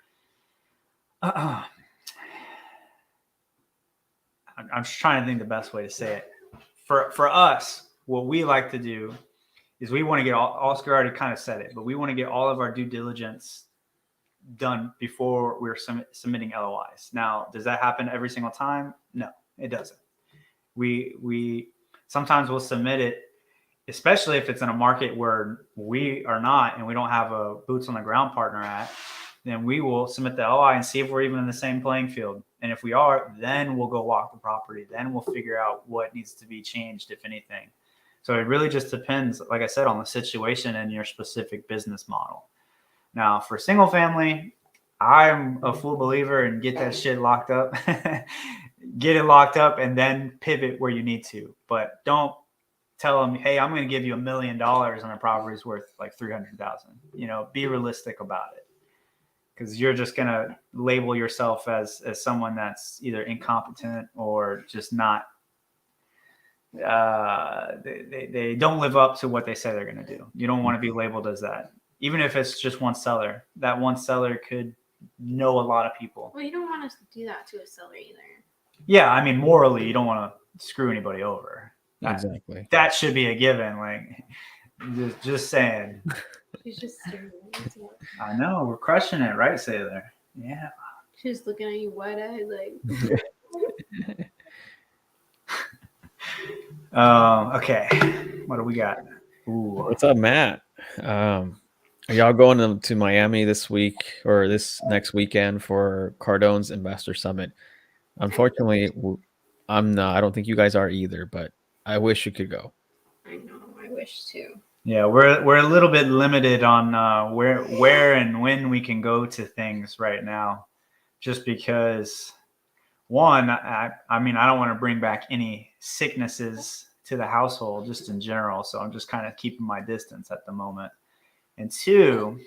I'm just trying to think the best way to say it. For us, what we like to do is we want to get Oscar already kind of said it, but we want to get all of our due diligence done before we're submitting LOIs. Now, does that happen every single time? No, it doesn't. We sometimes we'll submit it, especially if it's in a market where we are not and we don't have a boots on the ground partner at, then we will submit the LOI and see if we're even in the same playing field. And if we are, then we'll go walk the property. Then we'll figure out what needs to be changed, if anything. So it really just depends, like I said, on the situation and your specific business model. Now, for single family, I'm a full believer in get that shit locked up, get it locked up, and then pivot where you need to. But don't tell them, hey, I'm going to give you $1 million on a property's worth like 300,000. You know, be realistic about it, because you're just going to label yourself as someone that's either incompetent or just not. They don't live up to what they say they're going to do. You don't want to be labeled as that. Even if it's just one seller, that one seller could know a lot of people. Well, you don't want to do that to a seller either. Yeah, I mean, morally, you don't want to screw anybody over. Exactly. That should be a given. Like, just saying. She's just I know, we're crushing it, right, Sailor? Yeah. She's looking at you wide-eyed, like. Okay. What do we got? Ooh. What's up, Matt? Are y'all going to Miami this week or this next weekend for Cardone's Investor Summit? Unfortunately, I'm not. I don't think you guys are either, but I wish you could go. I know. I wish too. Yeah, we're a little bit limited on where and when we can go to things right now, just because. One, I mean, I don't want to bring back any sicknesses to the household just in general. So I'm just kind of keeping my distance at the moment. And two,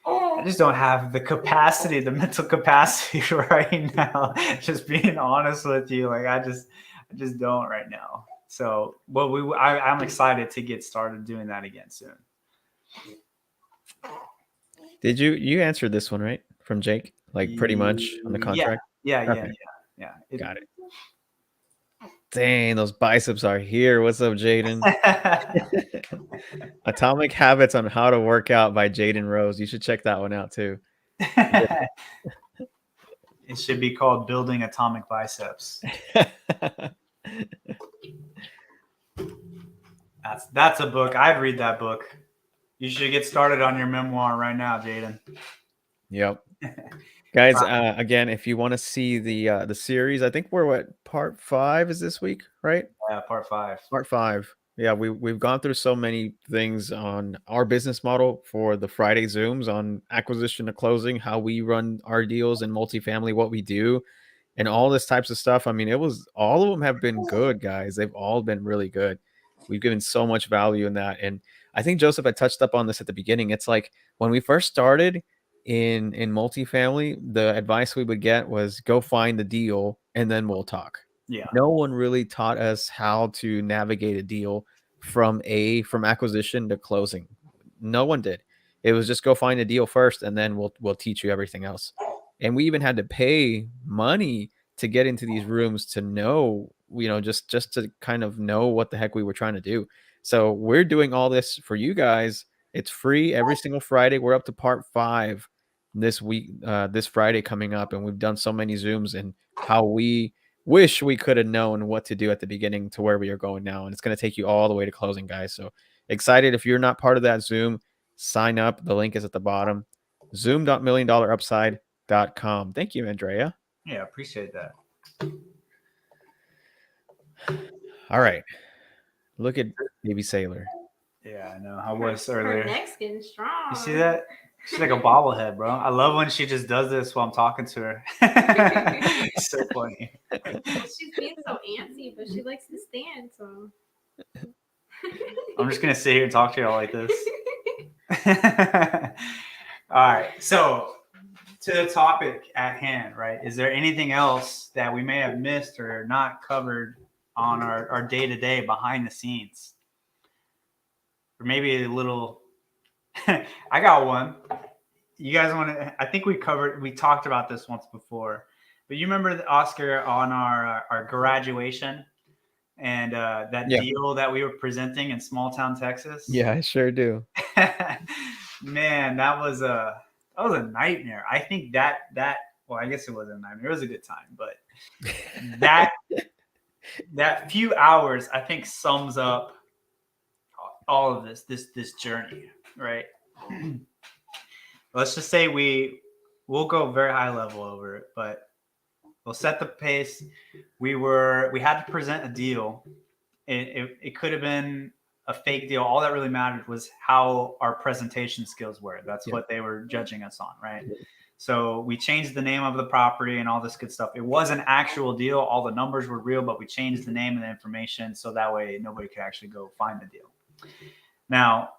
I just don't have the capacity, the mental capacity right now. Just being honest with you, like I just don't right now. So, but I'm excited to get started doing that again soon. Did you answered this one right from Jake? Like pretty much on the contract? Yeah. Got it. Dang, those biceps are here. What's up, Jaden? Atomic Habits on How to Work Out by Jaden Rose. You should check that one out too. It should be called Building Atomic Biceps. That's a book. I'd read that book. You should get started on your memoir right now, Jaden. Yep. Guys, again, if you want to see the series, I think we're part 5 is this week, right? Yeah, part 5. Part 5. Yeah, we've gone through so many things on our business model for the Friday Zooms on acquisition to closing, how we run our deals in multifamily, what we do, and all this types of stuff. I mean, all of them have been good, guys. They've all been really good. We've given so much value in that. And I think Joseph had touched up on this at the beginning. It's like when we first started in multifamily, the advice we would get was go find the deal and then we'll talk. Yeah. No one really taught us how to navigate a deal from acquisition to closing. No one did. It was just go find a deal first and then we'll teach you everything else. And we even had to pay money to get into these rooms to know, just to kind of know what the heck we were trying to do. So we're doing all this for you guys. It's free every single Friday. We're up to part 5 this week, this Friday coming up. And we've done so many Zooms and how we wish we could have known what to do at the beginning to where we are going now. And it's going to take you all the way to closing, guys. So excited. If you're not part of that Zoom, sign up. The link is at the bottom. Zoom.milliondollarupside.com. Thank you, Andrea. Yeah, appreciate that. All right. Look at baby Sailor. Yeah, I know. I was earlier. Her neck's getting strong. You see that? She's like a bobblehead, bro. I love when she just does this while I'm talking to her. So funny. Well, she's being so antsy, but she likes to stand, so. I'm just gonna sit here and talk to y'all like this. All right. So to the topic at hand, right? Is there anything else that we may have missed or not covered on our day-to-day behind the scenes? Or maybe a little I got one. You guys want to I think we talked about this once before. But you remember the Oscar on our graduation and that deal that we were presenting in small town Texas? Yeah, I sure do. Man, that was a nightmare. I think that well, I guess it wasn't a nightmare. It was a good time, but that few hours I think sums up all of this journey, right? Let's just say we'll go very high level over it, but we'll set the pace. We had to present a deal. It could have been a fake deal. All that really mattered was how our presentation skills were. That's what they were judging us on, right? Yeah. So we changed the name of the property and all this good stuff. It was an actual deal. All the numbers were real, but we changed the name and the information so that way nobody could actually go find the deal. Now,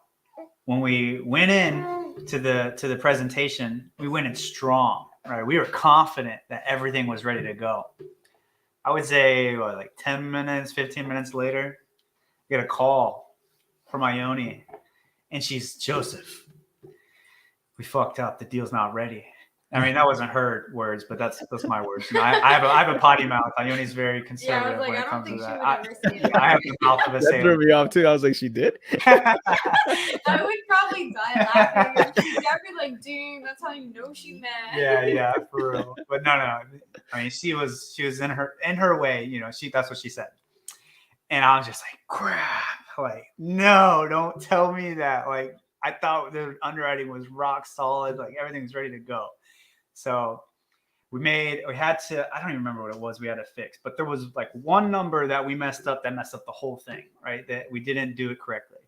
when we went in to the presentation, we went in strong, right? We were confident that everything was ready to go. I would say like 10 minutes, 15 minutes later, I get a call from Ione, and she's, Joseph, we fucked up. The deal's not ready. I mean, that wasn't her words, but that's my words. You know, I have a potty mouth. Ione's very conservative when it comes to that. I have the mouth of a sailor. That threw me off too. I was like, she did? I would probably die laughing. She'd be like, dang, that's how you know she mad. Yeah, for real. But no. I mean, she was in her way, you know, that's what she said. And I was just like, crap. Like, no, don't tell me that. Like, I thought the underwriting was rock solid. Like, everything was ready to go. So we had to, I don't even remember what it was we had to fix, but there was like one number that we messed up that messed up the whole thing, right? That we didn't do it correctly.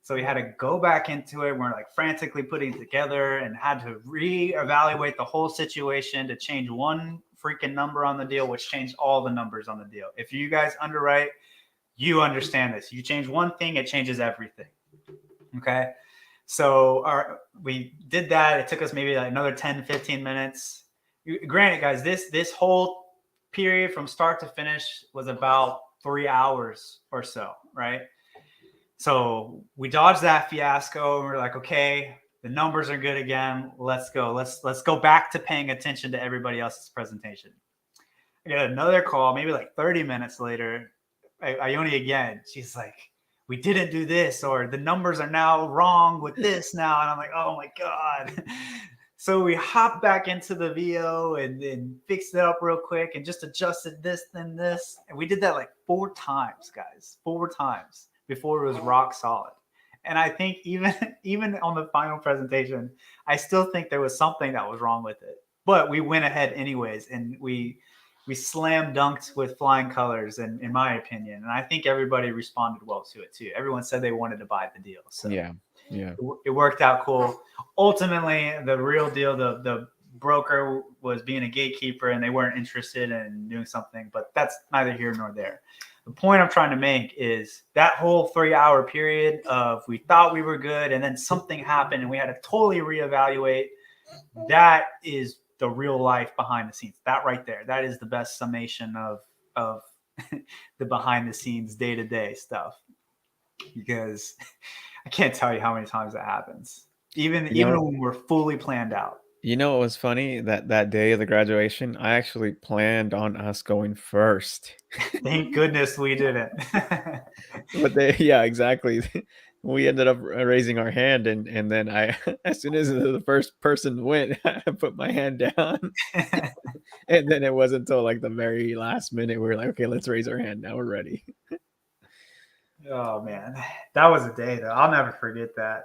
So we had to go back into it. We're like frantically putting it together and had to reevaluate the whole situation to change one freaking number on the deal, which changed all the numbers on the deal. If you guys underwrite, you understand this. You change one thing, it changes everything. Okay. So we did that. It took us maybe like another 10, 15 minutes. Granted, guys, this whole period from start to finish was about 3 hours or so, right? So we dodged that fiasco and we're like, okay, the numbers are good again. Let's go. Let's go back to paying attention to everybody else's presentation. I got another call, maybe like 30 minutes later. Ione again. She's like, we didn't do this, or the numbers are now wrong with this now. And I'm like, oh my God. So we hopped back into the VO and then fixed it up real quick and just adjusted this, then this. And we did that like 4 times, guys, 4 times before it was rock solid. And I think even on the final presentation, I still think there was something that was wrong with it. But we went ahead anyways, and we slam dunked with flying colors, in my opinion. And I think everybody responded well to it too. Everyone said they wanted to buy the deal. So yeah. It worked out cool. Ultimately, the real deal, the broker was being a gatekeeper and they weren't interested in doing something, but that's neither here nor there. The point I'm trying to make is that whole 3-hour period of we thought we were good and then something happened and we had to totally reevaluate. That is the real life behind the scenes. That right there, that is the best summation of the behind the scenes day-to-day stuff, because I can't tell you how many times that happens, even when we're fully planned out. You know what was funny? That day of the graduation, I actually planned on us going first. Thank goodness we didn't. But yeah, exactly. We ended up raising our hand, and then as soon as the first person went, I put my hand down. And then it wasn't until like the very last minute we were like, okay, let's raise our hand. Now we're ready. Oh man, that was a day though. I'll never forget that.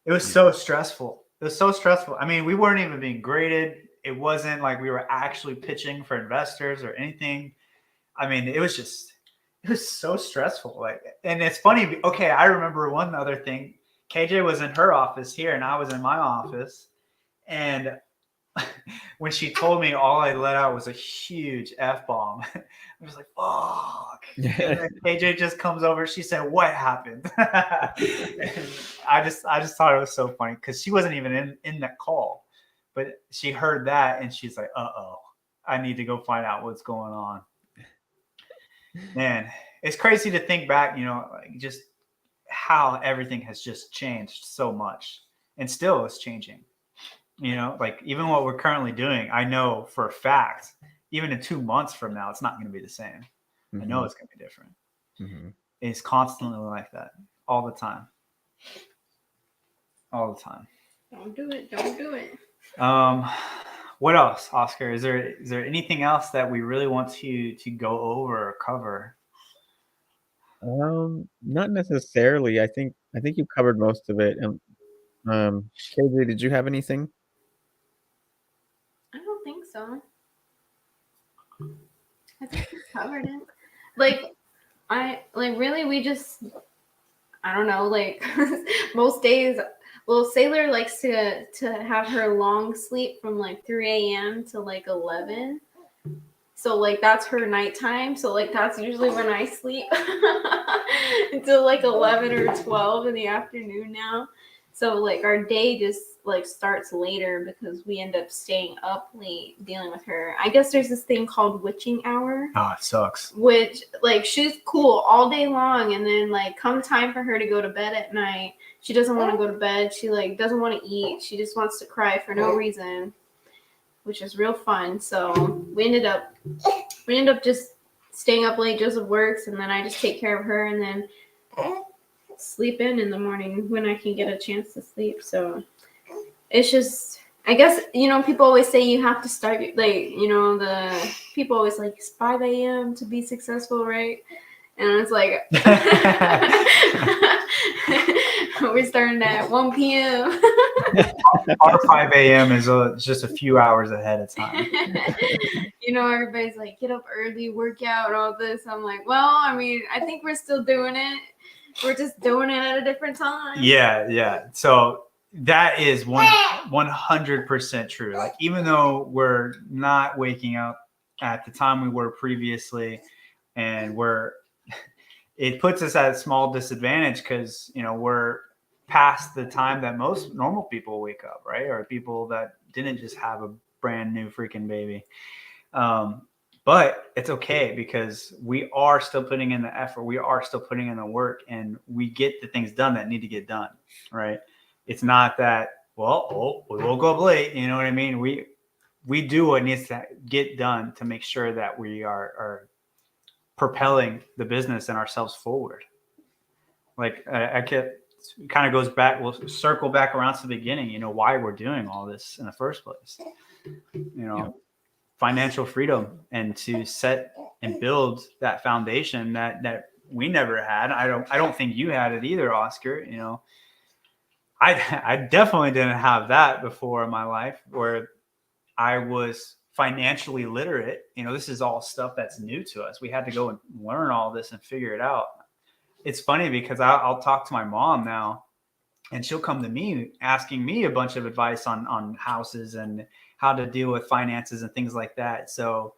It was so stressful. It was so stressful. I mean, we weren't even being graded. It wasn't like we were actually pitching for investors or anything. I mean, it was so stressful. Like, and it's funny. Okay, I remember one other thing. KJ was in her office here, and I was in my office, and when she told me, all I let out was a huge F-bomb. I was like, fuck. And then KJ just comes over. She said, what happened? And I just thought it was so funny because she wasn't even in that call. But she heard that and she's like, uh-oh, I need to go find out what's going on. Man, it's crazy to think back, like just how everything has just changed so much and still is changing. Like even what we're currently doing, I know for a fact, even in 2 months from now, it's not going to be the same. Mm-hmm. I know it's going to be different. Mm-hmm. It's constantly like that all the time. All the time. Don't do it. Don't do it. What else, Oscar? Is there anything else that we really want to go over or cover? Not necessarily. I think you covered most of it. KJ, did you have anything? I don't think so. I think we covered it. Like, really, we just, I don't know, like, most days, well, Sailor likes to have her long sleep from, like, 3 a.m. to, like, 11. So, like, that's her nighttime. So, like, that's usually when I sleep until, like, 11 or 12 in the afternoon now. So, like, our day just, like, starts later because we end up staying up late dealing with her. I guess there's this thing called witching hour. Oh, it sucks. Which, like, she's cool all day long. And then, like, come time for her to go to bed at night, she doesn't want to go to bed. She, like, doesn't want to eat. She just wants to cry for no reason, which is real fun. So we ended up just staying up late. Joseph works, and then I just take care of her, and then sleep in the morning when I can get a chance to sleep. So it's just, I guess, people always say you have to start, like, the people always like, it's 5 a.m. to be successful, right? And it's like, we're starting at 1 p.m. Our 5 a.m. is just a few hours ahead of time. Everybody's like, get up early, work out, all this. I'm like, well, I mean, I think we're still doing it. We're just doing it at a different time. Yeah. So that is 100% true. Like, even though we're not waking up at the time we were previously, and it puts us at a small disadvantage because, we're past the time that most normal people wake up, right? Or people that didn't just have a brand new freaking baby. But it's okay because we are still putting in the effort. We are still putting in the work, and we get the things done that need to get done, right? It's not that, we woke up late. You know what I mean? We do what needs to get done to make sure that we are propelling the business and ourselves forward. Like, it kind of goes back, we'll circle back around to the beginning, why we're doing all this in the first place. Financial freedom, and to set and build that foundation that we never had. I don't think you had it either, Oscar. I definitely didn't have that before in my life, where I was financially literate. This is all stuff that's new to us. We had to go and learn all this and figure it out. It's funny because I'll talk to my mom now, and she'll come to me asking me a bunch of advice on houses and how to deal with finances and things like that. So,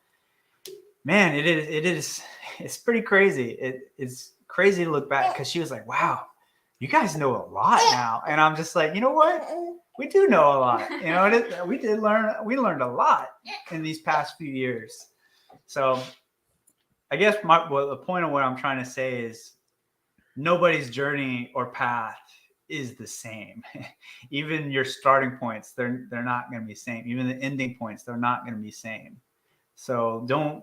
man, it's pretty crazy. It's crazy to look back, because she was like, wow, you guys know a lot now. And I'm just like, you know what? We do know a lot. We learned a lot in these past few years. So I guess the point of what I'm trying to say is, nobody's journey or path is the same. Even your starting points, they're not going to be the same. Even the ending points, they're not going to be the same. So don't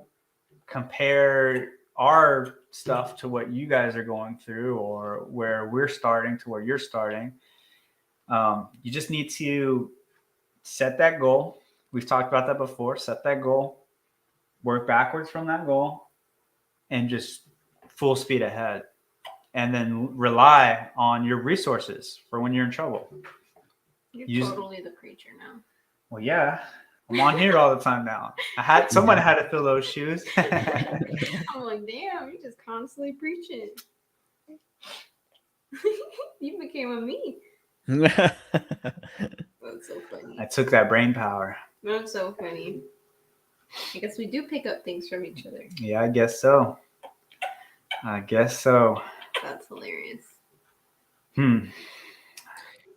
compare our stuff to what you guys are going through, or where we're starting to where you're starting. You just need to set that goal. We've talked about that before. Set that goal, work backwards from that goal, and just full speed ahead. And then rely on your resources for when you're in trouble. You're totally the preacher now. Well, yeah, I'm on here all the time now. Someone had to fill those shoes. I'm like, damn, you're just constantly preaching. You became a me. That's so funny. I took that brain power. That's so funny. I guess we do pick up things from each other. Yeah, I guess so. That's hilarious.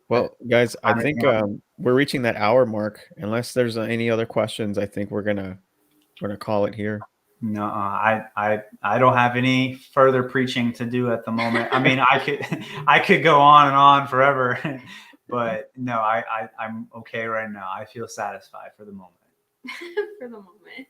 Well, guys, I think we're reaching that hour mark. Unless there's any other questions, I think we're gonna call it here. No, I don't have any further preaching to do at the moment. I mean, I could go on and on forever, but no, I'm okay right now. I feel satisfied for the moment. For the moment.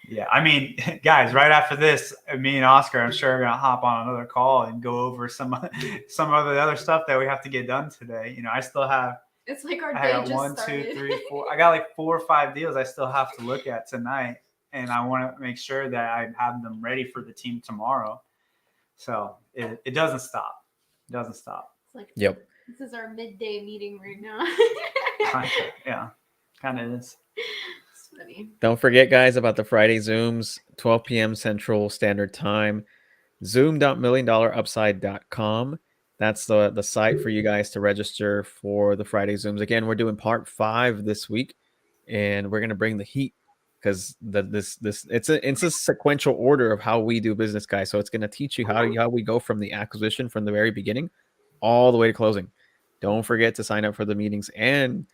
Yeah, I mean, guys, right after this, me and Oscar, I'm sure, are gonna hop on another call and go over some of the other stuff that we have to get done today. You know, I still have. It's like our day just one, started. 2, 3, 4. I got like 4 or 5 deals I still have to look at tonight, and I want to make sure that I have them ready for the team tomorrow. So it doesn't stop. It doesn't stop. It's like, yep. This is our midday meeting right now. Yeah, kind of is. It's funny. Don't forget, guys, about the Friday Zooms, 12 p.m. Central Standard Time. Zoom.milliondollarupside.com. That's the site for you guys to register for the Friday Zooms. Again, we're doing part 5 this week, and we're gonna bring the heat because it's a sequential order of how we do business, guys. So it's gonna teach you how we go from the acquisition from the very beginning all the way to closing. Don't forget to sign up for the meetings, and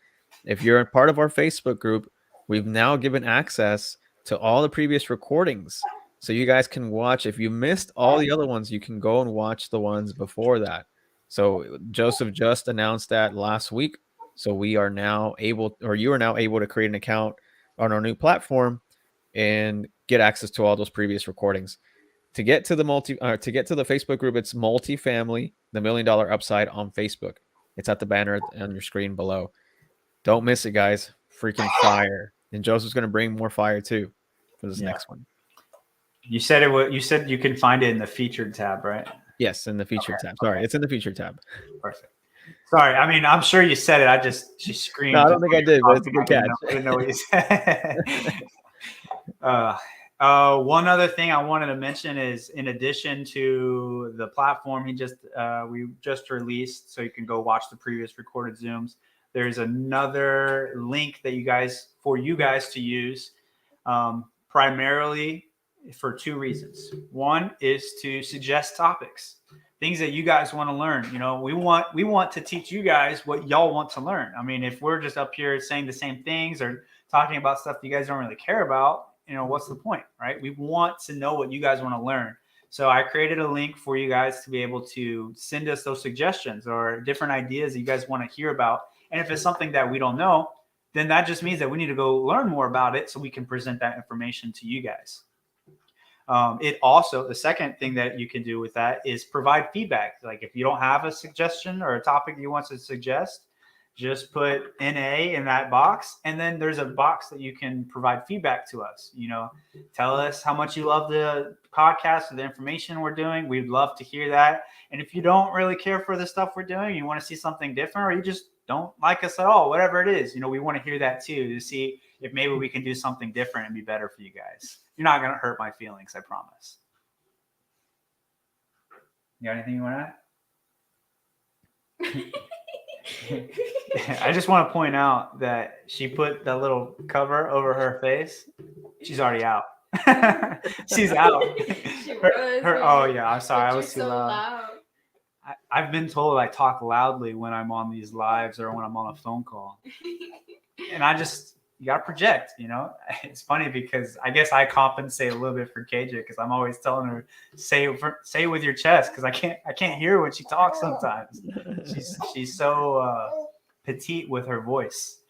if you're a part of our Facebook group, we've now given access to all the previous recordings. So you guys can watch. If you missed all the other ones, you can go and watch the ones before that. So Joseph just announced that last week. So we are now able, or you are now able to create an account on our new platform and get access to all those previous recordings. To get to the Facebook group, it's multifamily, the $1 Million Upside on Facebook. It's at the banner on your screen below. Don't miss it, guys. Freaking fire. And Joseph's going to bring more fire too for this next one. You said it. You said you can find it in the featured tab, right? Yes, in the featured tab. Sorry, it's in the featured tab. Perfect. Sorry, I mean, I'm sure you said it. She screamed. No, I don't think I did, but it's a good catch. I didn't know what you said. One other thing I wanted to mention is, in addition to the platform we just released, so you can go watch the previous recorded Zooms. There's another link that you guys to use, primarily for 2 reasons. One is to suggest topics, things that you guys want to learn. You know, we want to teach you guys what y'all want to learn. I mean, if we're just up here saying the same things or talking about stuff you guys don't really care about, you know, what's the point, right? We want to know what you guys want to learn. So I created a link for you guys to be able to send us those suggestions or different ideas that you guys want to hear about. And if it's something that we don't know, then that just means that we need to go learn more about it so we can present that information to you guys. It also, the second thing that you can do with that is provide feedback. Like if you don't have a suggestion or a topic you want to suggest, just put NA in that box. And then there's a box that you can provide feedback to us. You know, tell us how much you love the podcast or the information we're doing. We'd love to hear that. And if you don't really care for the stuff we're doing, you want to see something different, or you just don't like us at all, whatever it is, you know, we want to hear that too, to see if maybe we can do something different and be better for you guys. You're not going to hurt my feelings, I promise. You got anything you want to add? I just want to point out that she put that little cover over her face. She's already out. She's out. Oh yeah, I'm sorry. I was too loud. I've been told I talk loudly when I'm on these lives or when I'm on a phone call. And you got to project, you know. It's funny because I guess I compensate a little bit for KJ because I'm always telling her, say it with your chest, because I can't hear when she talks sometimes. She's so petite with her voice.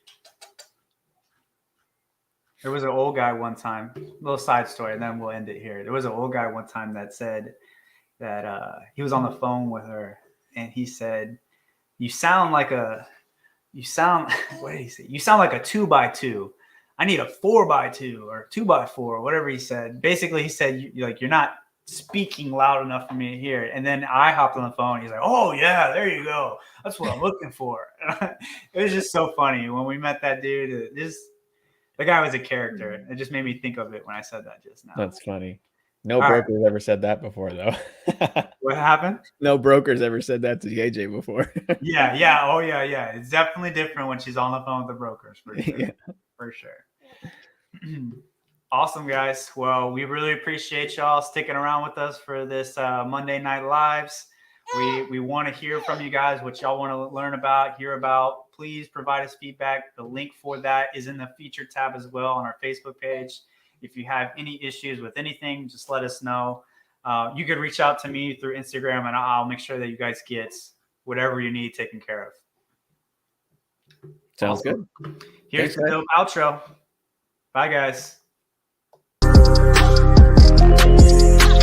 There was an old guy one time, little side story, and then we'll end it here. There was an old guy one time that said that he was on the phone with her, and he said, what did he say? You sound like a 2x2. I need a 4x2 or 2x4, whatever he said. Basically, he said, you're not speaking loud enough for me to hear it. And then I hopped on the phone. He's like, oh, yeah, there you go. That's what I'm looking for. It was just so funny. When we met that dude, the guy was a character. It just made me think of it when I said that just now. That's funny. No broker's ever said that before, though. What happened? No broker's ever said that to KJ before. Yeah. Oh, yeah. It's definitely different when she's on the phone with the brokers, for sure. Yeah. For sure. Awesome, guys. Well, we really appreciate y'all sticking around with us for this Monday Night Lives. We want to hear from you guys, what y'all want to learn about, hear about. Please provide us feedback. The link for that is in the feature tab as well on our Facebook page. If you have any issues with anything, just let us know. You could reach out to me through Instagram, and I'll make sure that you guys get whatever you need taken care of. Sounds Awesome. good. Here's Thanks, the guys. outro. Bye, guys.